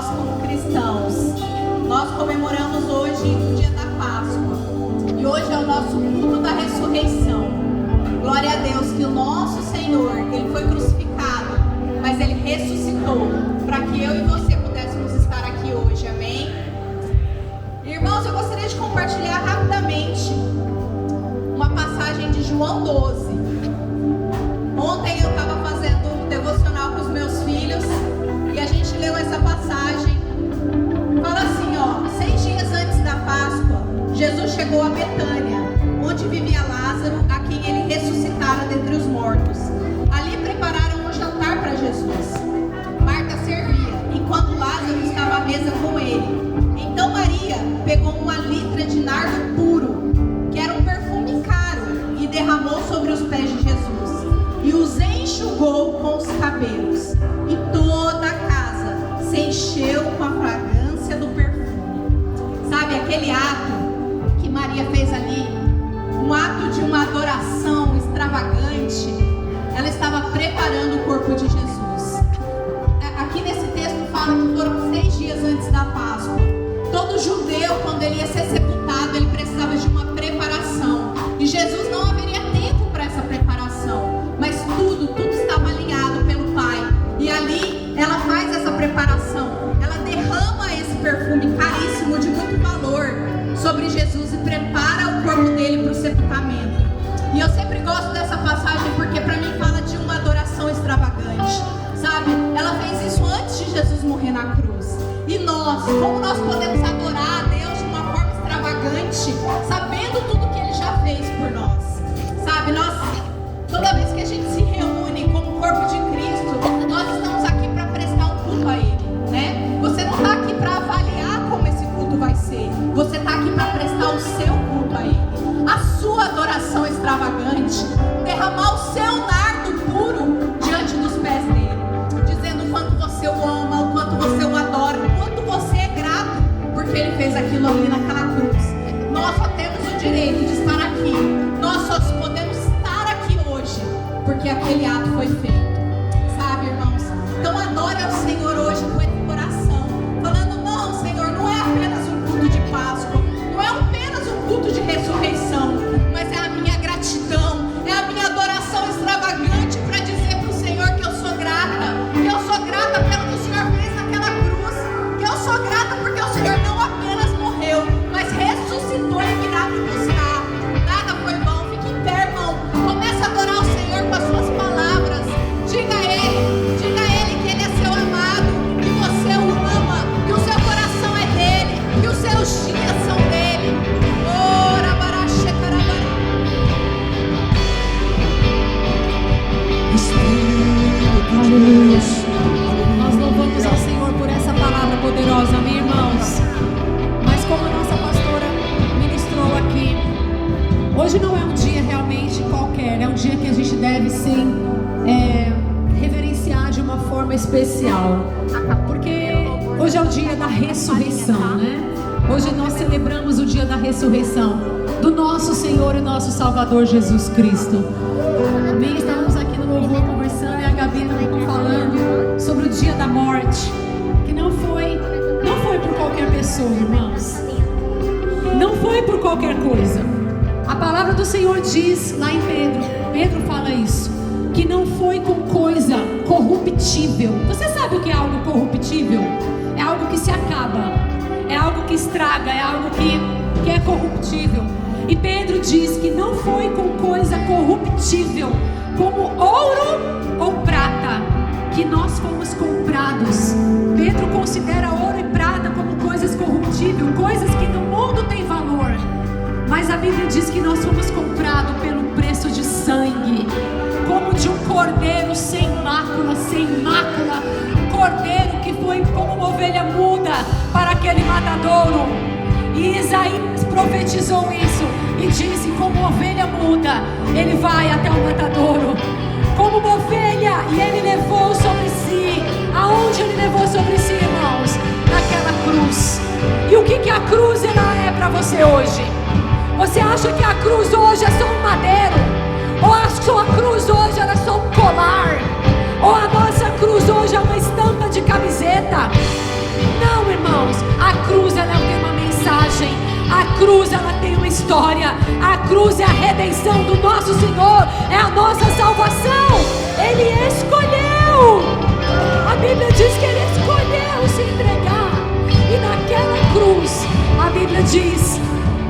nós como cristãos, nós comemoramos hoje o dia da Páscoa. E hoje é o nosso culto da ressurreição. Glória a Deus que o nosso Senhor, Ele foi crucificado, mas Ele ressuscitou para que eu e você pudéssemos estar aqui hoje. Amém? Irmãos, eu gostaria de compartilhar rapidamente uma passagem de João 12. Ontem eu estava fazendo um devocional com os meus filhos e a gente leu essa passagem. Fala assim, ó: 6 dias antes da Páscoa, Jesus chegou a Betânia, onde vivia Lázaro, a quem ele ressuscitara dentre os mortos. Ali prepararam um jantar para Jesus. Marta servia, enquanto Lázaro estava à mesa com ele. Então Maria pegou uma litra de nardo puro, que era um perfume caro, e derramou sobre os pés de Jesus, e os enxugou com os cabelos, e toda a casa se encheu com a fragrância do perfume. Sabe, aquele ato que Maria fez ali, um ato de uma adoração extravagante, ela estava preparando o corpo de Jesus. Aqui nesse texto fala que foram 6 dias antes da Páscoa. Todo judeu, quando ele ia ser sepultado, ele precisava de uma preparação, e Jesus não haveria tempo para essa preparação, mas tudo estava alinhado pelo Pai. E ali ela faz essa preparação, ela derrama esse perfume caríssimo, de muito valor, sobre Jesus e prepara o corpo dele para o sepultamento. E eu sempre gosto dessa passagem porque para mim fala de uma adoração extravagante, sabe? Ela fez isso antes de Jesus morrer na cruz. E nós, como nós podemos adorar a Deus de uma forma extravagante, sabendo tudo que Ele já fez por nós, sabe? Nós, toda vez que a gente se reúne como corpo de Cristo, nós estamos aqui para prestar um culto a Ele, né? Você não está aqui para avaliar como esse culto vai ser, você está aqui para prestar o seu culto a Ele, a sua adoração extravagante, derramar o seu nardo puro diante dos pés dele, dizendo o quanto você o ama, o quanto você o adora, o quanto você é grato porque ele fez aquilo ali naquela cruz. Nós só temos o direito de estar aqui, nós só podemos estar aqui hoje porque aquele ato foi feito, sabe, irmãos? Então adore ao Senhor hoje com esse coração, falando: não, Senhor, não é apenas um culto de Páscoa, não é apenas um culto de ressurreição, mas é a minha gratidão, é a minha adoração extravagante para dizer para o Senhor que eu sou grata pelo que o Senhor fez naquela cruz, que eu sou grata porque o Senhor não apenas morreu, mas ressuscitou e virá me buscar. Nada foi vão. Fique em pé, irmão. Comece a adorar o Senhor com as suas palavras. Diga a Ele que Ele é seu amado, que você o ama, que o seu coração é dele, que os seus dias são dele. Ora, barache, carabara. Espírito de Deus. Nós louvamos ao Senhor por essa palavra poderosa, amém, irmãos? Mas como a nossa pastora ministrou aqui, hoje não é um dia realmente qualquer, é um dia que a gente deve sim reverenciar de uma forma especial, porque hoje é o dia da ressurreição, né? Hoje nós celebramos o dia da ressurreição do nosso Senhor e nosso Salvador Jesus Cristo. Amém? Estávamos aqui no louvor conversando e a Gabi estava falando sobre o dia da morte, que não foi por qualquer pessoa, irmãos. Não foi por qualquer coisa. A palavra do Senhor diz lá em Pedro fala isso, que não foi com coisa corruptível. Você sabe o que é algo corruptível? É algo que se acaba, é algo que estraga, é algo que é corruptível. E Pedro diz que não foi com coisa corruptível, como ouro ou prata, que nós fomos comprados. Pedro considera ouro e prata como coisas corruptíveis, coisas que no mundo têm valor. Mas a Bíblia diz que nós fomos comprados pelo preço de sangue, como de um cordeiro sem mácula, um cordeiro que foi como uma ovelha muda para aquele matadouro. E Isaías profetizou isso e disse: como ovelha muda, ele vai até o matadouro, como uma ovelha, e ele levou sobre si. Aonde ele levou sobre si, irmãos? Naquela cruz. E o que a cruz ela é para você hoje? Você acha que a cruz hoje é só um madeiro? Ou a sua cruz hoje ela é só um colar? Ou a nossa cruz hoje é uma estampa de camiseta? cruz, ela tem uma história. A cruz é a redenção do nosso Senhor, é a nossa salvação. Ele escolheu. A Bíblia diz que Ele escolheu se entregar. E naquela cruz, a Bíblia diz,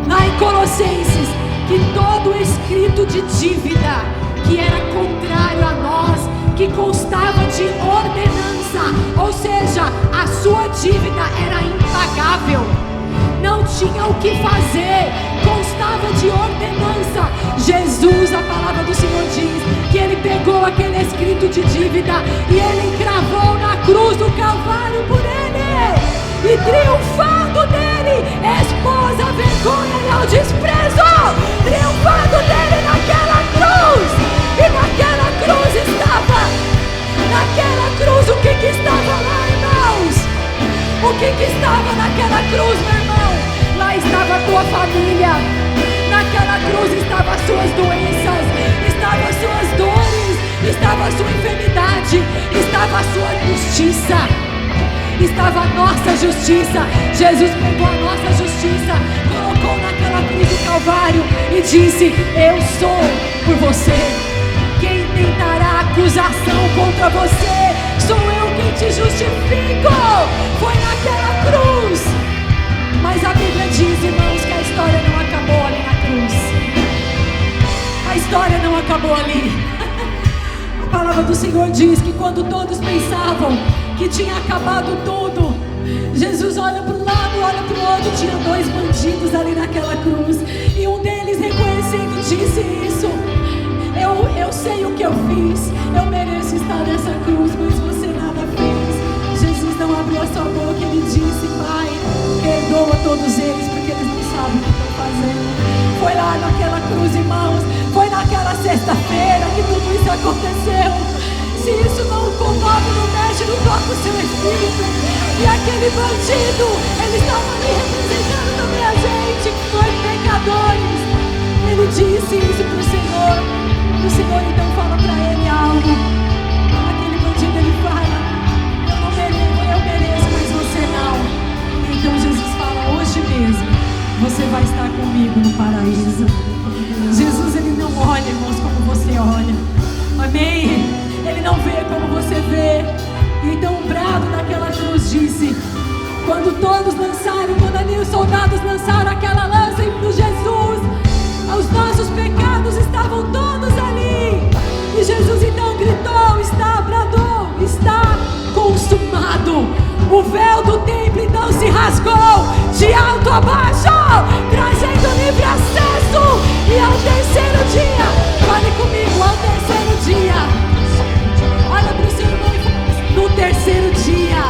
lá em Colossenses, que todo escrito de dívida que era contrário a nós, que constava de ordenança, ou seja, a sua dívida era impagável, não tinha o que fazer, constava de ordenança. Jesus, a palavra do Senhor diz que Ele pegou aquele escrito de dívida e Ele encravou na cruz do Calvário por ele, e triunfando dele, expôs a vergonha e ao desprezo, triunfando dele naquela cruz. E naquela cruz estava, o que estava lá, irmãos? O que estava naquela cruz, meu irmão? Lá estava a tua família, naquela cruz estavam as suas doenças, estavam as suas dores, estava a sua enfermidade, estava a sua justiça, estava a nossa justiça. Jesus pegou a nossa justiça, colocou naquela cruz do Calvário e disse: eu sou por você. Quem tentará acusação contra você? Sou eu quem te justifico. Foi naquela cruz. Mas a Bíblia diz, irmãos, que a história não acabou ali na cruz. A história não acabou ali. A palavra do Senhor diz que quando todos pensavam que tinha acabado tudo, Jesus olha para um lado, olha para o outro. Tinha dois bandidos ali naquela cruz, e um deles, reconhecendo, disse isso: eu sei o que eu fiz, eu mereço estar nessa cruz, mas você nada fez. Jesus não abriu a sua boca, Ele disse: Pai, perdoa todos eles, porque eles não sabem o que estão fazendo. Foi lá naquela cruz, irmãos, foi naquela sexta-feira que tudo isso aconteceu. Se isso não comove, não mexe, não toca o seu espírito. E aquele bandido, ele estava ali representando também a gente, que foi pecadores. Ele disse isso para o Senhor. O Senhor então fala para ele algo. Aquele bandido, ele fala: eu mereço, mas você não. Então Jesus fala: hoje mesmo você vai estar comigo no paraíso. Jesus, Ele não olha, irmãos, como você olha. Amém? Ele não vê como você vê. Então o brado naquela cruz disse, quando todos lançaram, quando ali os soldados lançaram aquela lança no Jesus, os nossos pecados estavam todos ali. E Jesus então gritou, bradou, está consumado. O véu do templo então se rasgou de alto a baixo, trazendo livre acesso. E ao terceiro dia, fale comigo, ao terceiro dia, olha para o seu irmão e fala: no terceiro dia.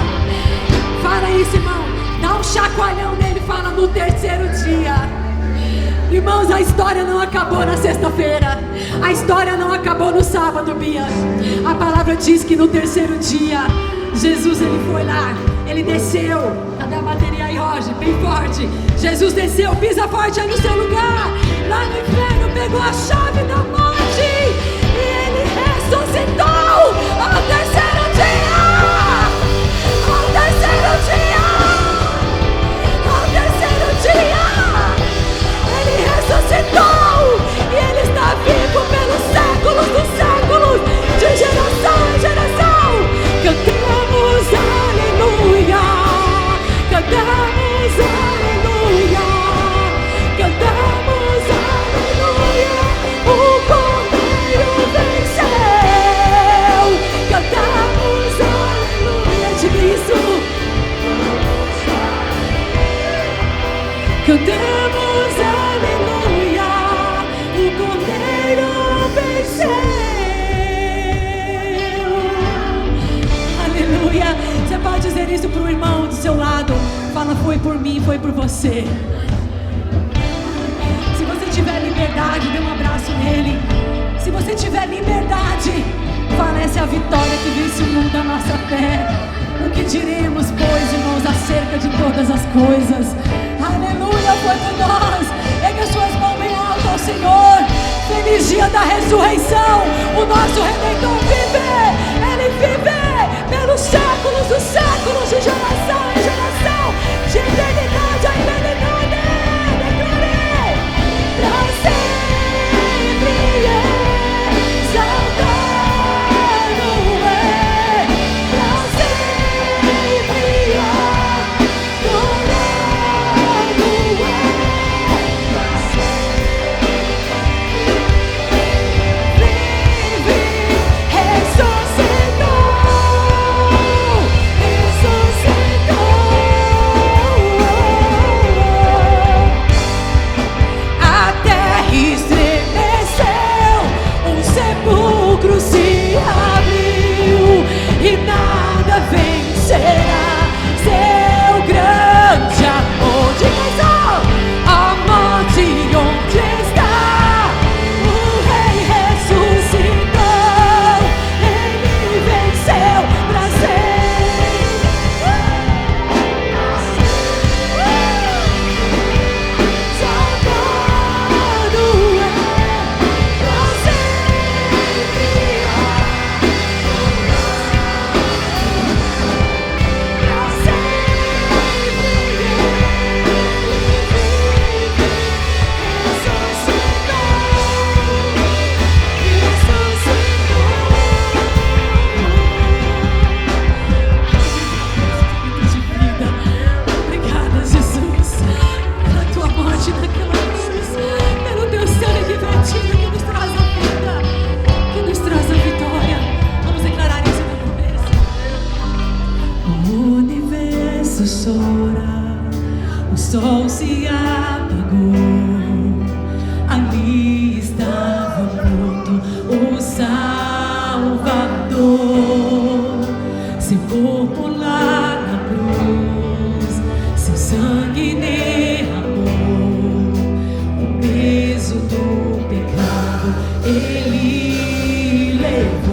Fala isso, irmão, dá um chacoalhão nele, fala: no terceiro dia. Irmãos, a história não acabou na sexta-feira, a história não acabou no sábado, Bia. A palavra diz que no terceiro dia, Jesus, Ele foi lá, Ele desceu. Cadê a bateria aí, Roger? Bem forte. Jesus desceu, pisa forte aí no seu lugar. Lá no inferno, pegou a chave da morte e Ele ressuscitou ao terceiro dia. Ao terceiro dia. Ao terceiro dia. Ele ressuscitou e Ele está vivo pelos séculos dos séculos, de geração em geração. Cantamos aleluia, cantamos aleluia, cantamos aleluia. O Cordeiro venceu. Cantamos aleluia, diga isso. Cantamos aleluia, o Cordeiro venceu. Aleluia. Você pode dizer isso para o irmão do seu lado. Fala: foi por mim, foi por você. Se você tiver liberdade, dê um abraço nele. Se você tiver liberdade, fala: essa é a vitória que vence o mundo da nossa fé. O que diremos, pois, irmãos, acerca de todas as coisas? Aleluia, foi por nós. Pegue as suas mãos bem alto ao Senhor. Feliz dia da ressurreição. O nosso Redentor vive. Ele vive pelos séculos dos séculos, de geração em geração, de eternidade a eternidade. chora, o sol se apagou. Ali estava pronto o Salvador. Seu corpo lá na cruz, seu sangue derramou. O peso do pecado ele levou.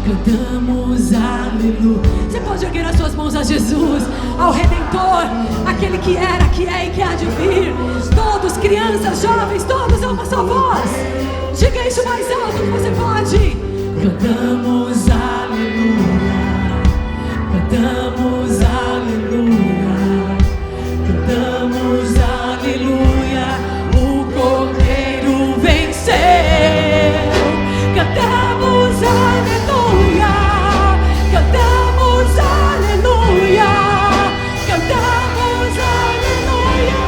Cantamos aleluia. Você pode erguer as suas mãos a Jesus, ao Redentor, aquele que era, que é e que há de vir. Todos, crianças, jovens, todos, ama a sua voz. Diga isso mais alto que você pode. Cantamos aleluia. Cantamos aleluia. Cantamos aleluia. O Cordeiro venceu. Cantamos aleluia. Cantamos aleluia. Cantamos aleluia.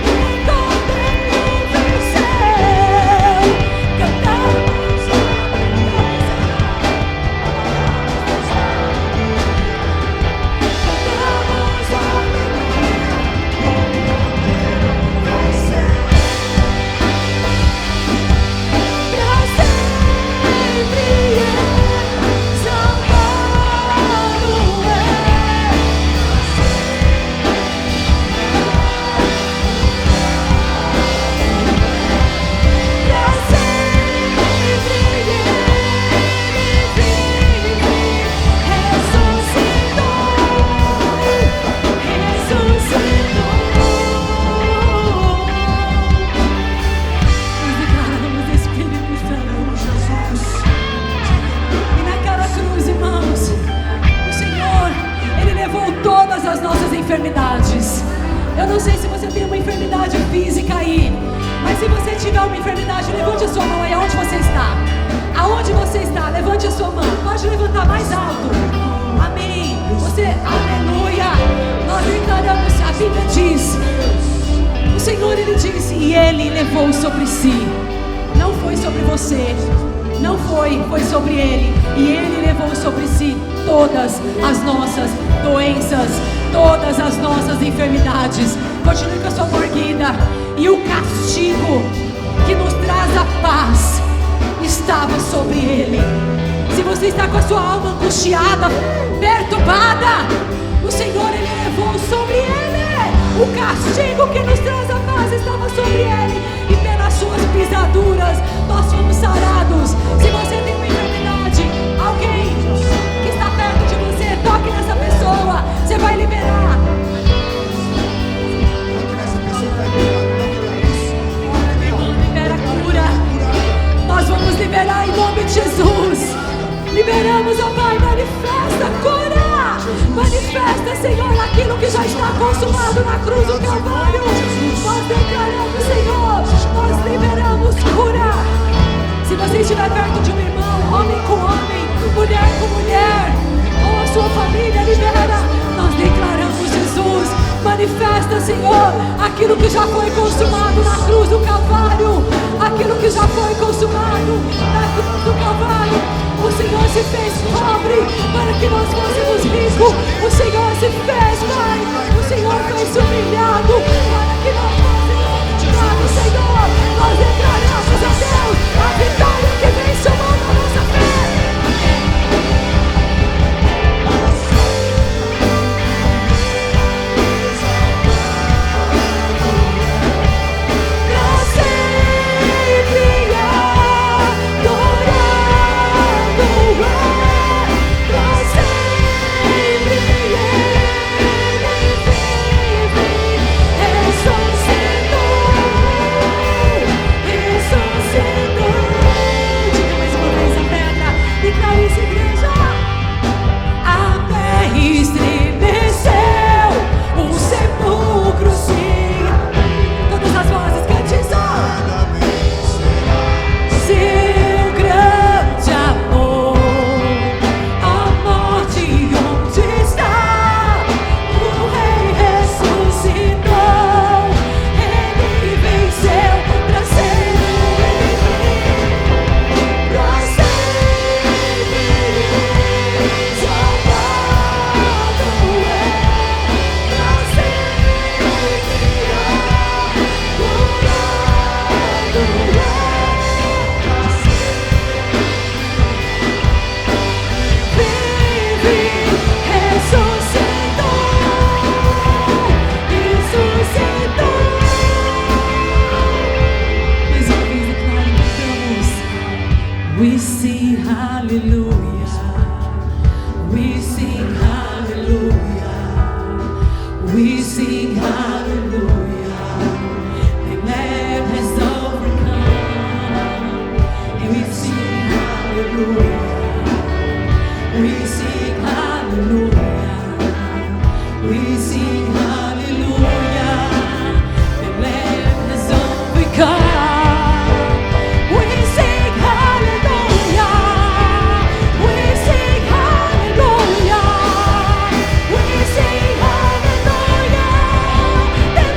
O Cordeiro venceu. Cantamos aleluia. Cantamos aleluia. enfermidades. Eu não sei se você tem uma enfermidade física aí, mas se você tiver uma enfermidade, levante a sua mão aí aonde você está. Aonde você está, levante a sua mão. Pode levantar mais alto. Amém. Você, aleluia. Nós declaramos, a Bíblia diz, o Senhor, Ele disse, e Ele levou sobre si. Não foi sobre você, não foi sobre Ele. E Ele levou sobre si todas as nossas doenças, todas as nossas enfermidades. Continue com a sua mão erguida. E o castigo que nos traz a paz estava sobre Ele. Se você está com a sua alma angustiada, perturbada, o Senhor, Ele levou sobre Ele. O castigo que nos traz a paz estava sobre Ele, e pelas suas pisaduras nós fomos sarados. Se você tem uma enfermidade, alguém que está perto de você, toque nessa pessoa, você vai liberar. Libera a cura. Nós vamos liberar em nome de Jesus. Liberamos, ó Pai, manifesta a cura. Manifesta, Senhor, aquilo que já está consumado na cruz do Calvário. Nós declaramos, Senhor, nós liberamos cura. Se você estiver perto de um irmão, homem com homem, mulher com mulher, ou a sua família, libera. Nós declaramos, Jesus, manifesta, Senhor, aquilo que já foi consumado na cruz do Calvário. Aquilo que já foi consumado na cruz do Calvário. O Senhor se fez pobre para que nós fôssemos ricos. O Senhor se fez, Pai. O Senhor foi humilhado para que nós fôssemos honrados, Senhor. Nós declaramos a Deus a vitória que vem somando a nossa fé. We sing hallelujah. We sing hallelujah. We sing hallelujah. The Lamb has overcome. And we sing hallelujah. We sing hallelujah. We sing hallelujah. The Lamb has overcome. The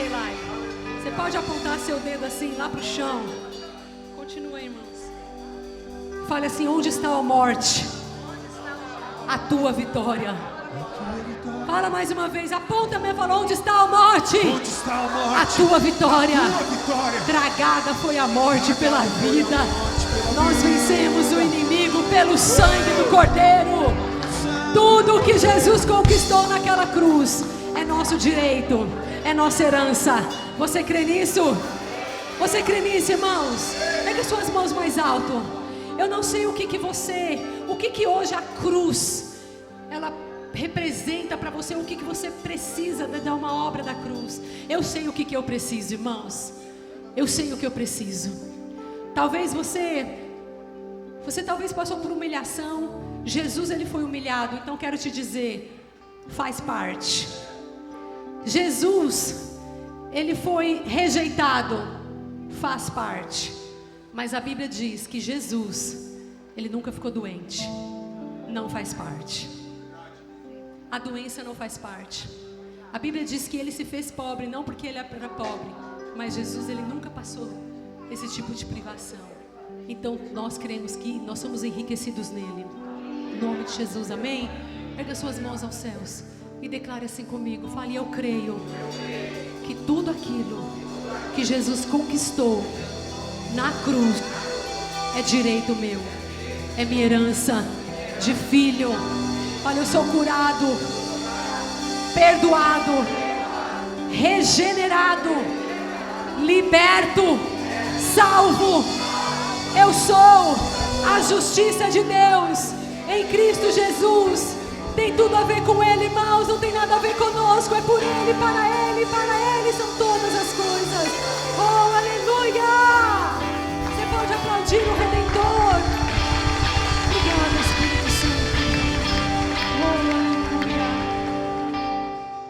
Eli. Você pode apontar seu dedo assim lá para o chão. Continua, irmãos. Fale assim: onde está a morte? A tua vitória. Fala mais uma vez, aponta mesmo, fala: onde está a morte? Onde está a morte? A tua vitória. A tua vitória. Tragada foi a morte pela vida. Nós vencemos o inimigo pelo sangue do Cordeiro. Tudo que Jesus conquistou naquela cruz é nosso direito, é nossa herança. Você crê nisso? Você crê nisso, irmãos? Pega suas mãos mais alto. Eu não sei o que hoje a cruz, ela representa para você, o que você precisa de uma obra da cruz. Eu sei o que eu preciso, irmãos. Eu sei o que eu preciso. Talvez você talvez passou por humilhação. Jesus, ele foi humilhado. Então quero te dizer, faz parte. Jesus, ele foi rejeitado, faz parte. Mas a Bíblia diz que Jesus, ele nunca ficou doente. Não faz parte. A doença não faz parte. A Bíblia diz que ele se fez pobre, não porque ele era pobre, mas Jesus, ele nunca passou esse tipo de privação. Então nós cremos que nós somos enriquecidos nele. Em nome de Jesus, amém? Erga suas mãos aos céus e declare assim comigo. Fale: eu creio que tudo aquilo que Jesus conquistou na cruz é direito meu, é minha herança de filho. Olha, eu sou curado, perdoado, regenerado, liberto, salvo. Eu sou a justiça de Deus em Cristo Jesus. Tem tudo a ver com Ele, irmãos, não tem nada a ver conosco. É por Ele, para Ele são todas as coisas. Oh, aleluia! Você pode aplaudir o Redentor.